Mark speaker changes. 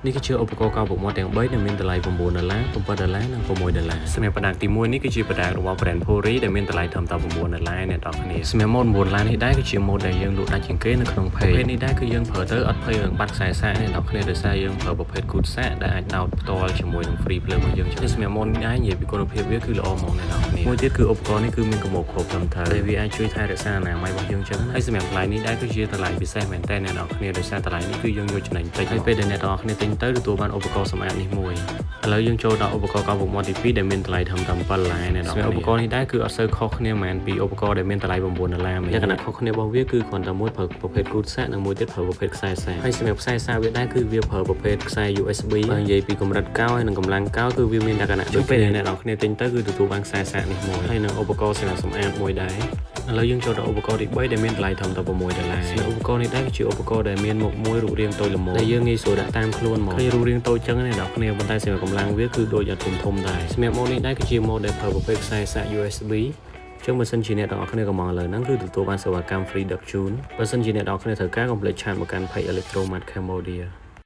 Speaker 1: នេះគឺជាឧបករណ៍កោបមុតទាំង3ដែលមានតម្លៃ$9 $7 និង$6សម្រាប់ប្រដាក់ទី1នេះគឺជាប្រដាក់របស់ brand Pori ដែលមានតម្លៃត្រឹមតែ$9អ្នកនរគ្នាសម្រាប់ម៉ូត$9នេះដែរគឺជាម៉ូតដែលយើងលក់ដាច់ជាងគេនៅក្នុង page នេះដែរគឺយើងប្រើទៅអត់ភ័យរឿងបាត់ខ្សែសាកអ្នកនរគ្នាដោយសារយើងប្រើប្រភេទ good សាកដែលអាចដោតផ្ទាល់ជាមួយនឹង free ភ្លើងរបស់យើងចឹងសម្រាប់ម៉ូតនេះដែរនិយាយពីគុណភាពវាគឺល្អហ្មងអ្នកនរគ្នាមួយទៀតគឺឧបករណ៍នេះគឺមានកម្រិតគ្រប់ត្រឹមត្រូវដែលវាអាចជួយថែរក្សាអនាម័យរបស់យើងចឹងហើយសម្រាប់តម្លៃនេះដែរគឺជាតម្លៃពិសេសមែនតើអ្នកនរគ្នាដោយសារតម្លៃនេះគឺយើងយកចំណេញតិចហើយពេលដែលអ្នកនរគ្នាទិញទៅទទួលបានឧបករណ៍សម្អាតនេះមួយឥឡូវយើងចូលដល់ឧបករណ៍កោបមុតទី2ដែលមានតម្លៃត្រឹមតែ$7អ្នកនរគ្នាឧបករណ៍នេះដែរគឺអត់សូវខុសគ្នាមែនពីឧបករណ៍ដែលមានតម្លៃ$9មែនលក្ខណៈខុសគ្នារបស់វាគឺគ្រាន់តែមួយប្រើប្រភេទ good សាកនិងមួយទៀតប្រើប្រភេទខ្សែសាកហើយសម្រាប់ខ្សែសាកវាដែរគឺវាប្រើប្រភេទខ្សែ USB បើនិយាយពីកម្រិតកោហើយនិងកម្លាំងកោគឺវាមានលក្ខណៈដូចពេលអ្នកនរគ្នាទិញទៅគឺទទួលបានខ្សែសាកនេះមួយហើយនិងឧបករណ៍សម្រាប់សម្អាតមួយដែរឥឡូវយើងចូលដល់ឧបករណ៍ទី3ដែលមានតម្លៃត្រឹមតែ$6សម្រាប់ឧបករណ៍នេះដែរគឺជាឧបករណ៍ដែលមានមុខមួយរូបរាងតូចល្មមដែលយើងងាយស្រួលដាក់តាមខ្លួនមកឃើញរូបរាងតូចចឹងអ្នកនរគ្នាប៉ុន្តែសម្រាប់កម្លាំងវាគឺដូចអត់ធំដែរសម្រាប់ម៉ូតនេះដែរគឺជាម៉ូតដែលប្រើប្រភេទខ្សែសាក USB ចឹងបើសិនជាអ្នកទាំងអស់គ្នាកំងលើហ្នឹងគឺទទួលបានសេវាកម្ម free ដឹកជូនបើសិនជាអ្នកទាំងអស់គ្នាត្រូវការកុំភ្លេចឆាតមកកាន់ page Electromat Cambodia